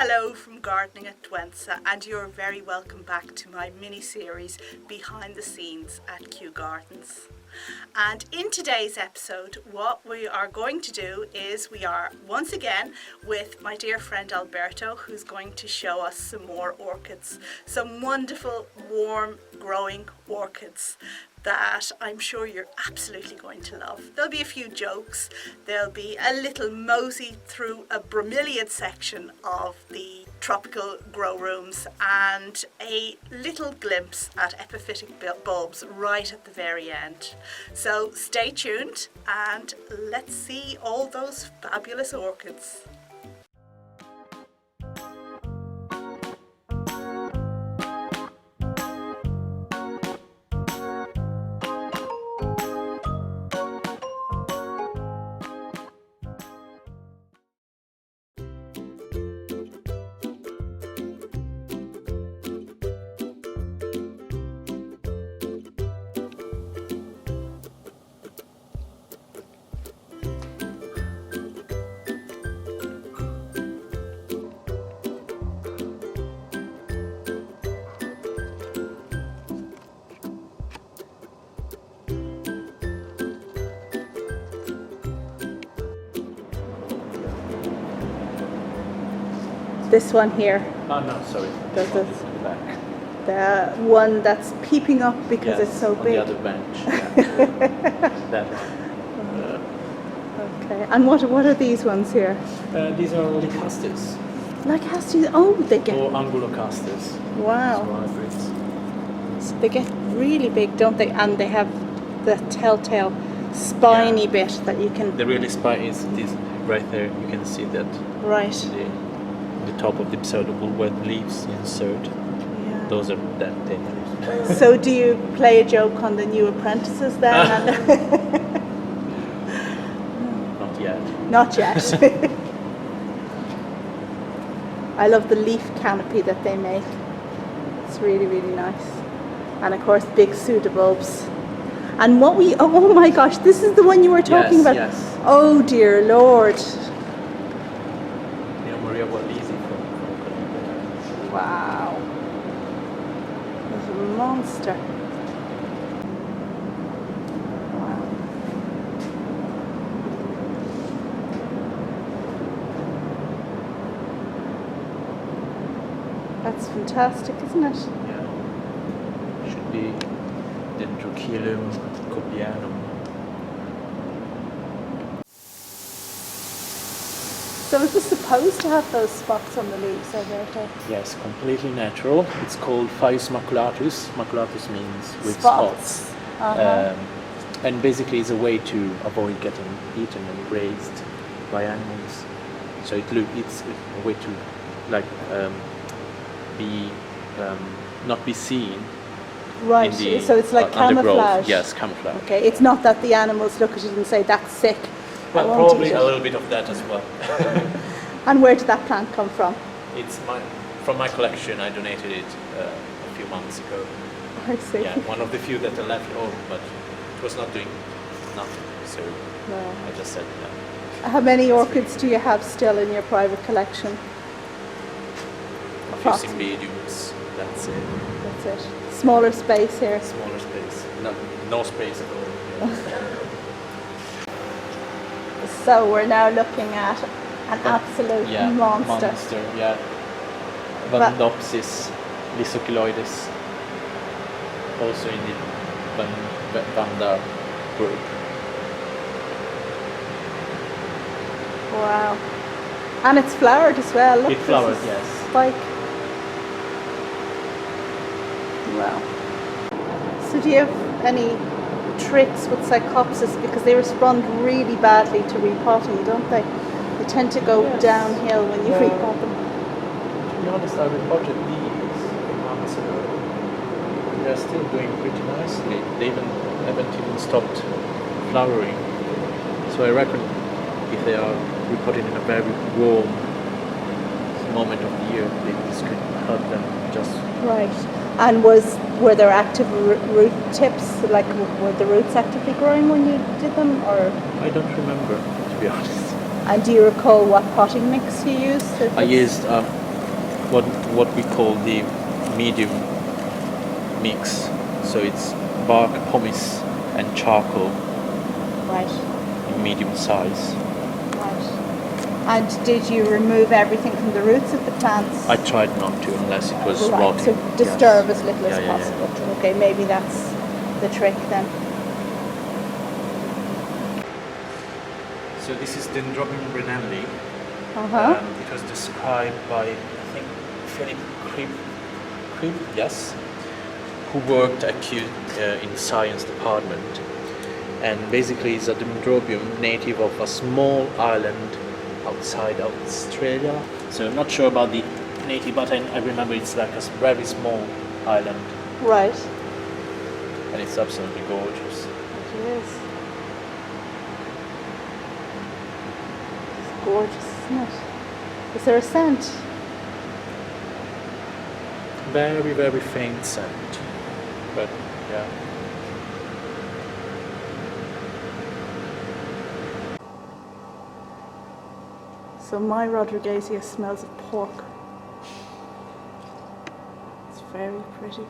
Hello from Gardening at Douentza, and you're very welcome back to my mini-series Behind the Scenes at Kew Gardens. And in today's episode, what we are going to do is we are once again with my dear friend Alberto, who's going to show us some more orchids, some wonderful, warm, growing orchids that I'm sure you're absolutely going to love. There'll be a few jokes, there'll be a little mosey through a bromeliad section of the tropical grow rooms and a little glimpse at epiphytic bulbs right at the very end. So stay tuned and let's see all those fabulous orchids. This one here. Oh no, sorry. Does it? In the back. The one that's peeping up because Yes, it's so on big. the other bench. Yeah. That. Okay. And what are these ones here? These are Lycastes Lycaste. Oh, they get. or Angulocastes. Wow. Hybrids. So they get really big, don't they? And they have the telltale spiny bit that you can. The really spine is this right there. You can see that. Right. The top of the pseudobulb where the leaves insert. Yeah. Those are that dangerous. So do you play a joke on the new apprentices then? Not yet. Not yet. I love the leaf canopy that they make. It's really, really nice. And of course, big pseudobulbs. And what oh my gosh, this is the one you were talking about. Yes. Oh dear Lord. Maria Walisi Wow. It's a monster. Wow. That's fantastic, isn't it? Yeah. Should be Dendrochilum, cobbianum. So is this supposed to have those spots on the leaves, Alberto? Yes, completely natural. It's called Phaius maculatus. Maculatus means with Spots. spots. Uh-huh. And basically it's a way to avoid getting eaten and grazed by animals. So it's a way to be not be seen. Right, in the, so it's like undergrowth. camouflage. Yes, camouflage. Okay, it's not that the animals look at it and say, that's sick. I Well, won't probably eat a it. little bit of that as well. And where did that plant come from? It's from my collection. I donated it a few months ago. I see. Yeah, one of the few that are left home, but it was not doing nothing. So No. I just said no. How many orchids do you have still in your private collection? A few Cymbidiums. That's it. That's it. Smaller space here. Smaller space. No space at all. Yeah. So we're now looking at an absolute monster. Yeah. Vandopsis, lissochiloides. Also in the Vanda group. Wow. And it's flowered as well. Look, It flowered, this is yes. Spike. Wow. So do you have any tricks with Psychopsis, because they respond really badly to repotting, don't they? They tend to go downhill when you repot them. To be honest, I repotted these months ago. They're still doing pretty nicely. They haven't even stopped flowering. So I reckon if they are repotted in a very warm moment of the year, this could help them just. Right. And were there active root tips? Like, were the roots actively growing when you did them, or? I don't remember, to be honest. And do you recall what potting mix you used? I used what we call the medium mix. So it's bark, pumice and charcoal Right. in medium size. Right. And did you remove everything from the roots of the plants? I tried not to unless it was Right, rotting. so disturb Yes. as little as Yeah, yeah, possible. Okay, maybe that's the trick then. So this is Dendrobium rennellii. Uh-huh. It was described by, I think, Philip Cribb, yes, who worked at Kew in the science department. And basically it's a Dendrobium native of a small island outside Australia. So I'm not sure about the native, but I remember it's like a very small island. Right. And it's absolutely gorgeous. It is. It's gorgeous, isn't it? Is there a scent? Very, very faint scent. But yeah. So my Rodriguezia smells of pork. It's very pretty.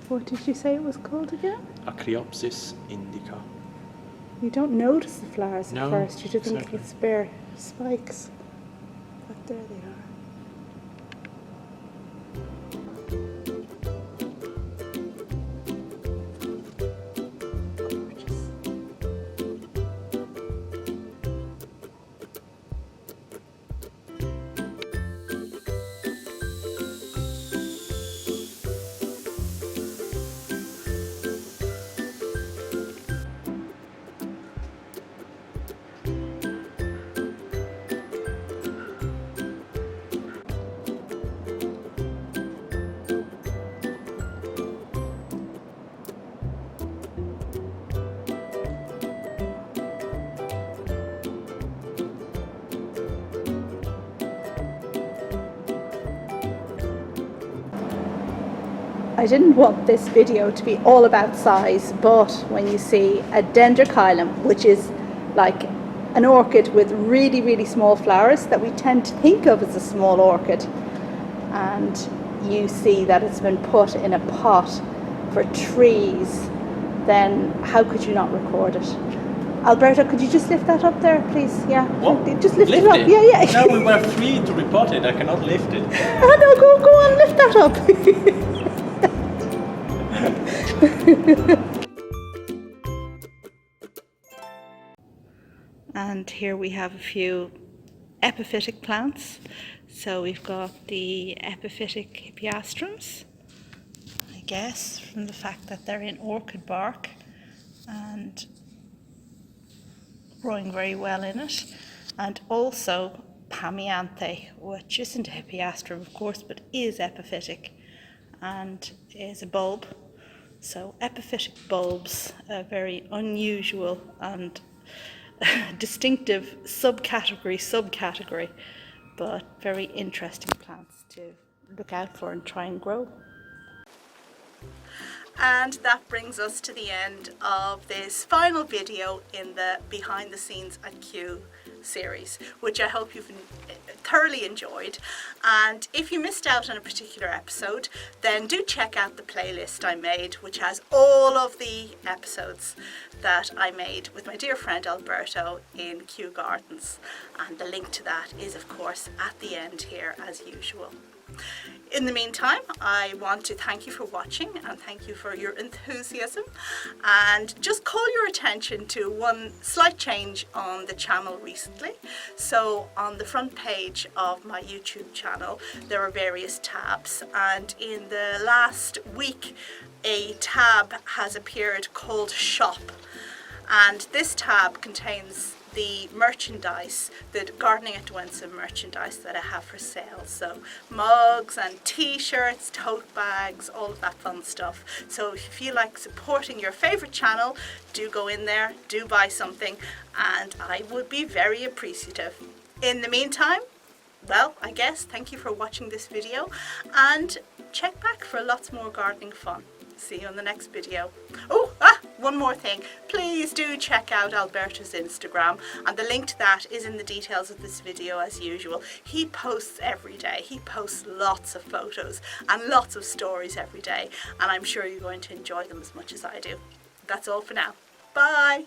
What did you say it was called again? Acriopsis indica. You don't notice the flowers at No, first. You just think exactly. it's bare spikes. But there they are. Gorgeous. I didn't want this video to be all about size, but when you see a Dendrochilum, which is like an orchid with really, really small flowers that we tend to think of as a small orchid, and you see that it's been put in a pot for trees, then how could you not record it? Alberto, could you just lift that up there, please? Yeah. What? Just lift it Lift up. it? Yeah, yeah. No, we were free to report it. I cannot lift it. Oh, no, go on, lift that up. And here we have a few epiphytic plants. So we've got the epiphytic hippeastrums, I guess, from the fact that they're in orchid bark and growing very well in it. And also Pamianthe, which isn't a hippeastrum, of course, but is epiphytic and is a bulb. So epiphytic bulbs, a very unusual and distinctive subcategory, but very interesting plants to look out for and try and grow. And that brings us to the end of this final video in the Behind the Scenes at Kew series, which I hope you've thoroughly enjoyed. And if you missed out on a particular episode, then do check out the playlist I made, which has all of the episodes that I made with my dear friend Alberto in Kew Gardens. And the link to that is, of course, at the end here as usual. In the meantime, I want to thank you for watching and thank you for your enthusiasm, and just call your attention to one slight change on the channel recently. So on the front page of my YouTube channel there are various tabs, and in the last week a tab has appeared called Shop, and this tab contains the merchandise, the Gardening at Douentza merchandise that I have for sale. So mugs and t-shirts, tote bags, all of that fun stuff. So if you feel like supporting your favourite channel, do go in there, do buy something, and I would be very appreciative. In the meantime, well, I guess thank you for watching this video, and check back for lots more gardening fun. See you on the next video. one more thing, please do check out Alberto's Instagram, and the link to that is in the details of this video as usual. He posts every day. He posts lots of photos and lots of stories every day, and I'm sure you're going to enjoy them as much as I do. That's all for now. Bye!